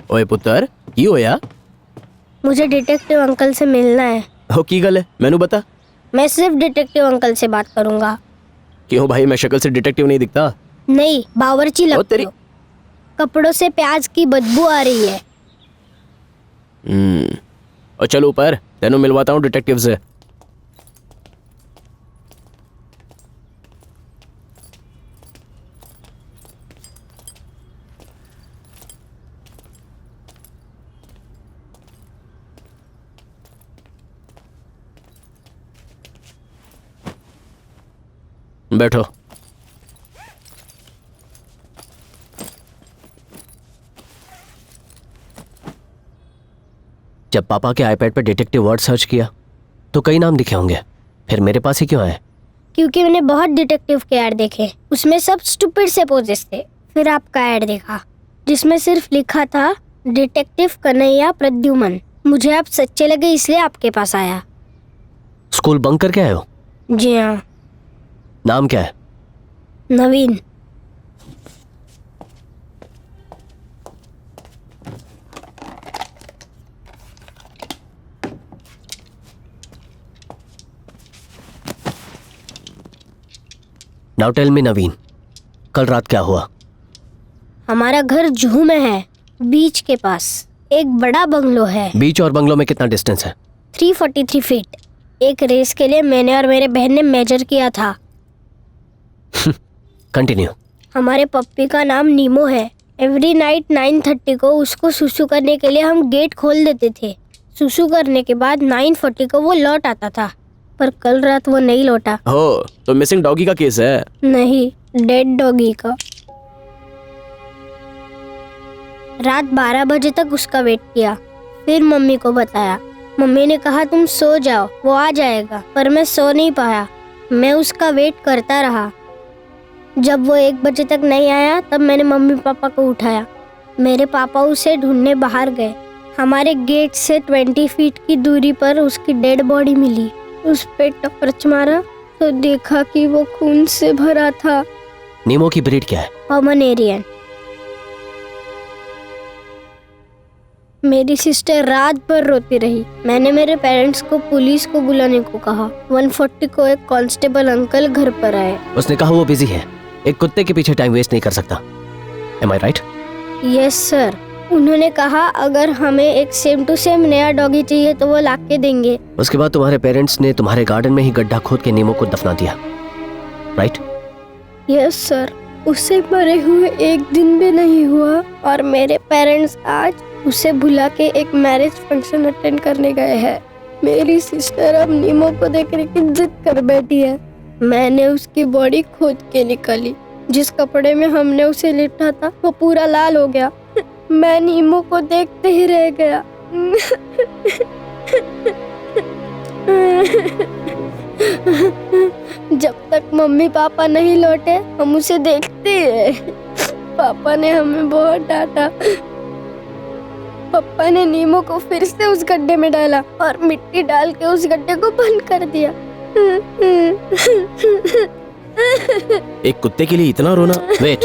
ओए पुत्र की होया? मुझे डिटेक्टिव अंकल से मिलना है। हो की गल है मैनू बता। मैं सिर्फ डिटेक्टिव अंकल से बात करूंगा। क्यों भाई, मैं शक्ल से डिटेक्टिव नहीं दिखता? नहीं, बावर्ची लगते तेरी हो। कपड़ों से प्याज की बदबू आ रही है। और चल ऊपर, तेनू मिलवाता हूँ डिटेक्टिव से। बैठो। जब पापा के आईपैड पर डिटेक्टिव वर्ड सर्च किया तो कई नाम दिखे होंगे, फिर मेरे पास ही क्यों आए? क्योंकि मैंने बहुत डिटेक्टिव के ऐड देखे, उसमें सब स्टूपिड से पोजेस थे। फिर आपका ऐड देखा जिसमें सिर्फ लिखा था डिटेक्टिव कन्हैया प्रद्युमन। मुझे आप सच्चे लगे इसलिए आपके पास आया। स्कूल बंक करके आए हो? जी हाँ। नाम क्या है? नवीन। नाउ टेल मी नवीन, कल रात क्या हुआ? हमारा घर जुहू में है, बीच के पास। एक बड़ा बंगलो है। बीच और बंगलो में कितना डिस्टेंस है? 343 फीट। एक रेस के लिए मैंने और मेरे बहन ने मेजर किया था। कंटिन्यू। हमारे पप्पी का नाम नीमो है। एवरी नाइट 9:30 को उसको सुसु करने के लिए हम गेट खोल देते थे। सुसु करने के बाद 9:40 को वो लौट आता था, पर कल रात वो नहीं लौटा। हो तो मिसिंग डॉगी का केस है? नहीं, डेड डॉगी का। रात 12 बजे तक उसका वेट किया, फिर मम्मी को बताया। मम्मी ने कहा तुम सो जाओ, वो आ जाएगा, पर मैं सो नहीं पाया। मैं उसका वेट करता रहा। जब वो 1 बजे तक नहीं आया तब मैंने मम्मी पापा को उठाया। मेरे पापा उसे ढूंढने बाहर गए। हमारे गेट से 20 फीट की दूरी पर उसकी डेड बॉडी मिली। उस पे टॉर्च मारा तो देखा कि वो खून से भरा था। नीमो की ब्रीड क्या है? पोमेरेनियन। मेरी सिस्टर रात भर रोती रही। मैंने मेरे पेरेंट्स को पुलिस को बुलाने को कहा। 1:40 को एक कांस्टेबल अंकल घर पर आए। उसने कहा वो बिजी है, एक कुत्ते के पीछे टाइम वेस्ट नहीं कर सकता। Am I right? Yes sir. उन्होंने कहा अगर हमें एक सेम टू सेम नया डॉगी चाहिए तो वो ला के देंगे। उसके बाद तुम्हारे पेरेंट्स ने तुम्हारे गार्डन में ही गड्ढा खोद के नीमो को दफना दिया, राइट? Yes sir. उसे मरे हुए 1 दिन भी नहीं हुआ और मेरे पेरेंट्स आज उसे भुला के एक मैरिज फंक्शन अटेंड करने गए हैं। मेरी सिस्टर अब नीमो को देखने की जिद कर बैठी है। मैंने उसकी बॉडी खोद के निकाली। जिस कपड़े में हमने उसे लिटा था वो पूरा लाल हो गया। मैं नीमो को देखते ही रह गया। जब तक मम्मी पापा नहीं लौटे हम उसे देखते रहे। पापा ने हमें बहुत डांटा। पापा ने नीमो को फिर से उस गड्ढे में डाला और मिट्टी डाल के उस गड्ढे को बंद कर दिया। एक कुत्ते के लिए इतना रोना? वेट।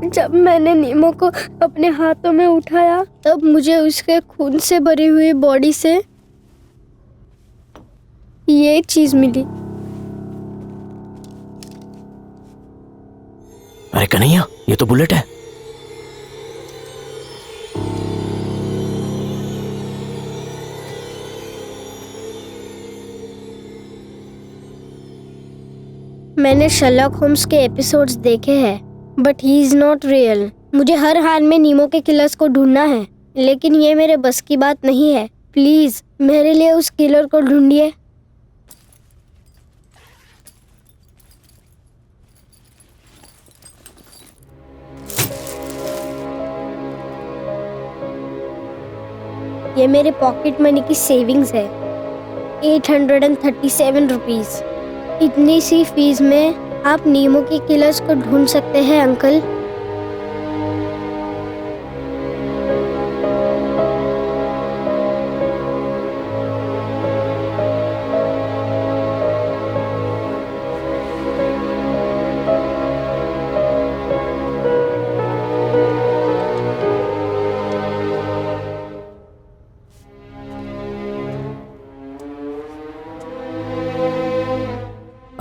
जब मैंने नीमो को अपने हाथों में उठाया तब मुझे उसके खून से भरी हुई बॉडी से ये चीज मिली। अरे कन्हैया, ये तो बुलेट है। मैंने शर्लॉक होम्स के एपिसोड्स देखे हैं, but he is not real. मुझे हर हाल में नीमो के किलर्स को ढूंढना है, लेकिन ये मेरे बस की बात नहीं है। प्लीज मेरे लिए उस किलर को ढूंढिए। ये मेरे पॉकेट मनी की सेविंग्स है, 837 रुपीज। इतनी सी फीस में आप नीमो के किलर्स को ढूंढ सकते हैं अंकल।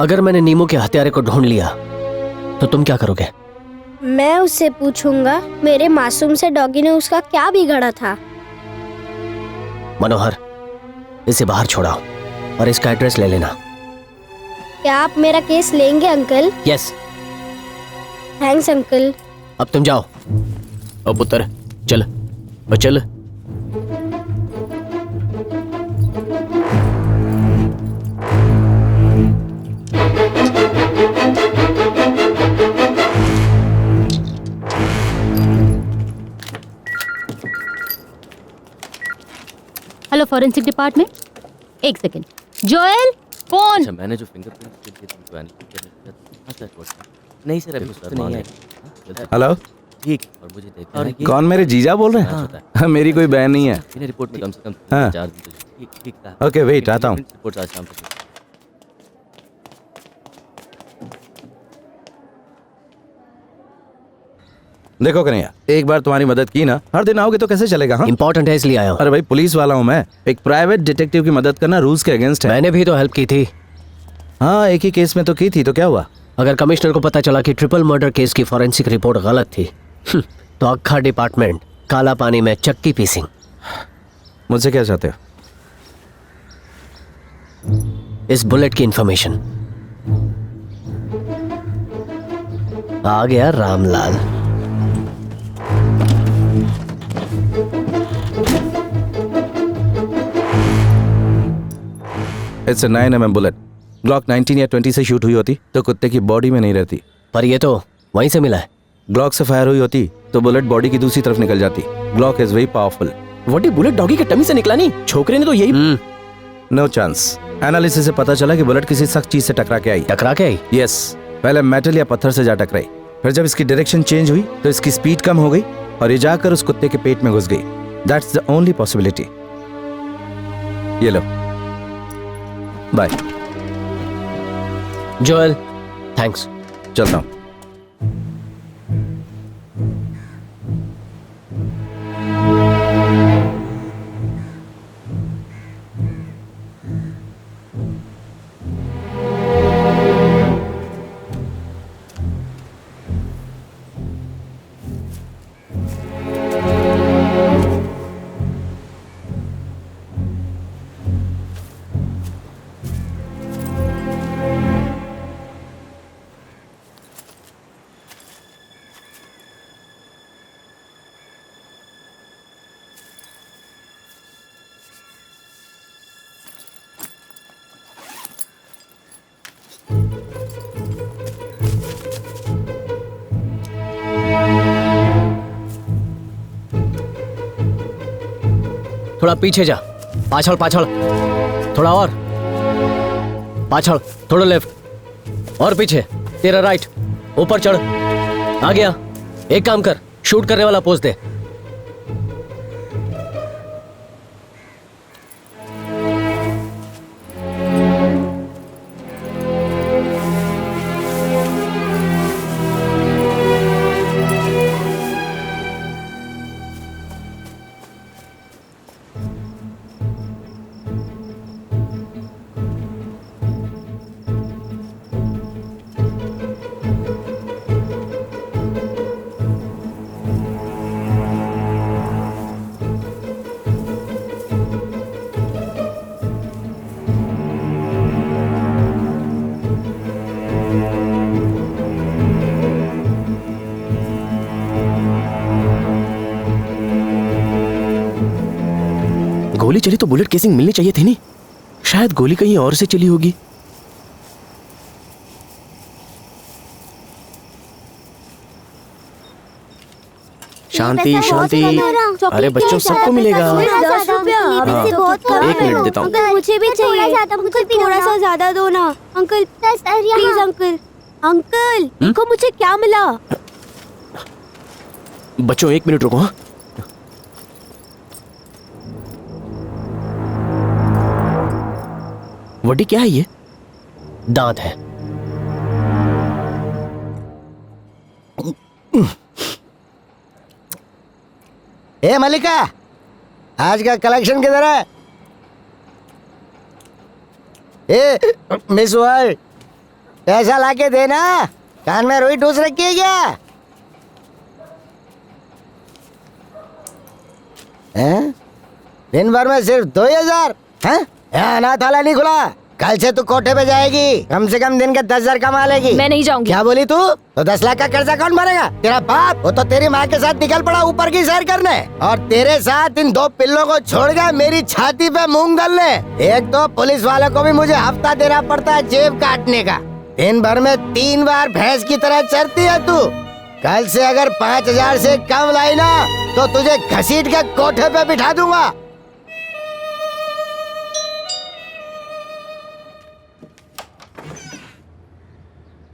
अगर मैंने नीमू के हत्यारे को ढूंढ लिया तो तुम क्या करोगे? मैं उससे पूछूंगा मेरे मासूम से डॉगी ने उसका क्या बिगाड़ा था। मनोहर, इसे बाहर छोड़ाओ और इसका एड्रेस ले लेना। क्या आप मेरा केस लेंगे अंकल? यस। Thanks uncle. अब तुम जाओ। अब पुत्र चल, चल। हेलो फॉरेंसिक डिपार्टमेंट, एक सेकंड। Joel phone. अच्छा, मैंने जो फिंगरप्रिंट के लिए तुमको नहीं सर, अभी सर नहीं है। हेलो, ठीक। और मुझे देखना है कि कौन मेरे जीजा बोल रहे हैं? मेरी कोई बहन नहीं है। मैंने रिपोर्ट में कम से कम हाँ। 4 दिन तो ठीक ठीक था। ओके वेट, आता हूँ। रिपोर्ट आज शाम तक। देखो कन्हैया, एक बार तुम्हारी मदद की ना, हर दिन आओगे तो कैसे चलेगा? हाँ, इंपॉर्टेंट है इसलिए आया हूँ। अरे भाई पुलिस वाला हूँ मैं। एक प्राइवेट डिटेक्टिव की मदद करना रूल्स के अगेंस्ट है। मैंने भी तो हेल्प की थी। हाँ, एक ही केस में तो की थी, तो क्या हुआ? अगर कमिश्नर को पता चला कि ट्रिपल मर्डर केस की फॉरेंसिक रिपोर्ट गलत थी तो अक्खा डिपार्टमेंट काला पानी में चक्की पीसिंग। मुझसे क्या चाहते हो? इस बुलेट की इंफॉर्मेशन। आ गया Ramlal. It's 9mm bullet. Glock 19 या 20 से शूट हुई होती तो कुत्ते की बॉडी में नहीं रहती। पर ये तो वहीं से मिला है। ग्लॉक से फायर हुई होती तो बुलेट बॉडी की दूसरी तरफ निकल जाती। Glock is very powerful. Vati bullet doggy के टमी से निकला नहीं, छोकरे ने तो यही। No chance. एनालिसिस से पता चला कि बुलेट किसी सख्त चीज से टकरा के आई। टकरा के आई? यस, पहले मेटल या पत्थर से जा टकराई, फिर जब इसकी डायरेक्शन चेंज हुई तो इसकी स्पीड कम हो गई और ये जाकर उस कुत्ते के पेट में घुस गई। That's the only possibility. ये लो, बाय। Joel, thanks. चलता हूँ। थोड़ा पीछे जा, पाछड़ पाछड़, थोड़ा और पाछड़, थोड़ा लेफ्ट और पीछे, तेरा राइट, ऊपर चढ़। आ गया। एक काम कर, शूट करने वाला पोज दे। गोली चली तो बुलेट केसिंग मिलनी चाहिए थी नहीं, शायद गोली कहीं और से चली होगी। शांति शांति। अरे बच्चों, सबको मिलेगा। 10 रुपया। हाँ, 1 मिनट देता हूँ। मुझे भी चाहिए। अंकल थोड़ा सा ज्यादा दो ना अंकल, प्लीज अंकल। अंकल देखो मुझे क्या मिला। बच्चों 1 मिनट रुको। हाँ, वड्डी क्या है ये? दांत है। ए मलिका, आज का कलेक्शन किधर है? ए मिस वर्ल्ड, पैसा लाके देना। कान में रुई ठूस रखी है क्या? हैं? दिन भर में सिर्फ 2000? हैं? यहाँ अनाथालय नहीं खुला। कल से तू कोठे पे जाएगी, कम से कम दिन के 10,000 कमा लेगी। मैं नहीं जाऊंगी। क्या बोली तू? तो 10 लाख का कर्जा कौन भरेगा? तेरा बाप। वो तो तेरी माँ के साथ निकल पड़ा ऊपर की सैर करने, और तेरे साथ इन 2 पिल्लों को छोड़ गया मेरी छाती पे मूंग दलने। एक तो पुलिस वालों को भी मुझे हफ्ता देना पड़ता है जेब काटने का। दिन भर में 3 बार भैंस की तरह चरती है तू। कल से अगर 5,000 से कम लाई ना तो तुझे घसीट के कोठे पे बिठा दूंगा।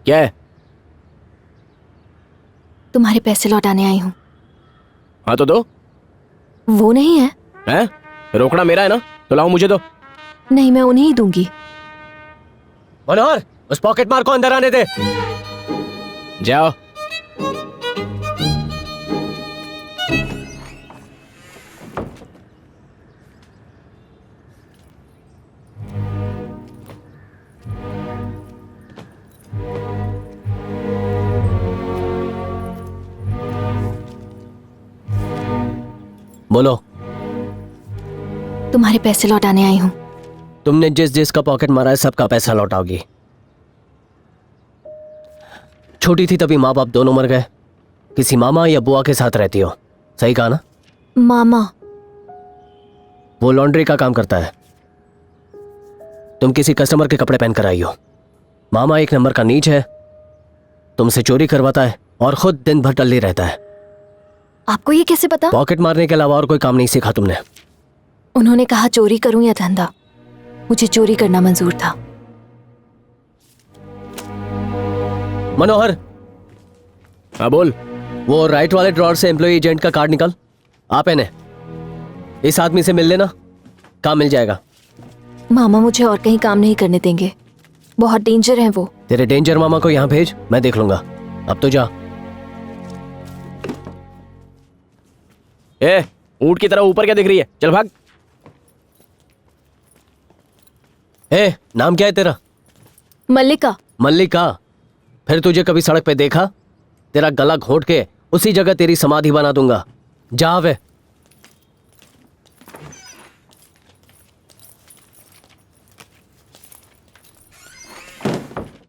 क्या है? तुम्हारे पैसे लौटाने आई हूँ। हाँ तो दो। वो नहीं है। हैं? रोकड़ा मेरा है ना, तो लाओ मुझे दो। नहीं, मैं उन्हें ही दूंगी। मनोहर, उस पॉकेट मार को अंदर आने दे। जाओ। बोलो। तुम्हारे पैसे लौटाने आई हूँ। तुमने जिस जिसका पॉकेट मारा है सबका पैसा लौटाओगी। छोटी थी तभी माँ बाप दोनों मर गए। किसी मामा या बुआ के साथ रहती हो, सही कहा ना? मामा। वो लॉन्ड्री का काम करता है, तुम किसी कस्टमर के कपड़े पहन कर आई हो। मामा 1 नंबर का नीच है, तुमसे चोरी करवाता है और खुद दिन भर टल्ली रहता है। आपको ये कैसे पता? पॉकेट मारने के अलावा और कोई काम नहीं सीखा तुमने। उन्होंने कहा चोरी करूं या धंधा, मुझे चोरी करना मंजूर था। मनोहर। हाँ बोल। वो राइट वाले ड्रॉर से एम्प्लॉय एजेंट का कार्ड निकाल। आप इन्हें इस आदमी से मिल लेना, काम मिल जाएगा। मामा मुझे और कहीं काम नहीं करने देंगे, बहुत डेंजर है वो। तेरे डेंजर मामा को यहाँ भेज, मैं देख लूंगा। अब तो जा। ऊंट की तरह ऊपर क्या दिख रही है? चल भाग। नाम क्या है तेरा? मल्लिका। मल्लिका? फिर तुझे कभी सड़क पे देखा? तेरा गला घोट के उसी जगह तेरी समाधि बना दूंगा। जा वे।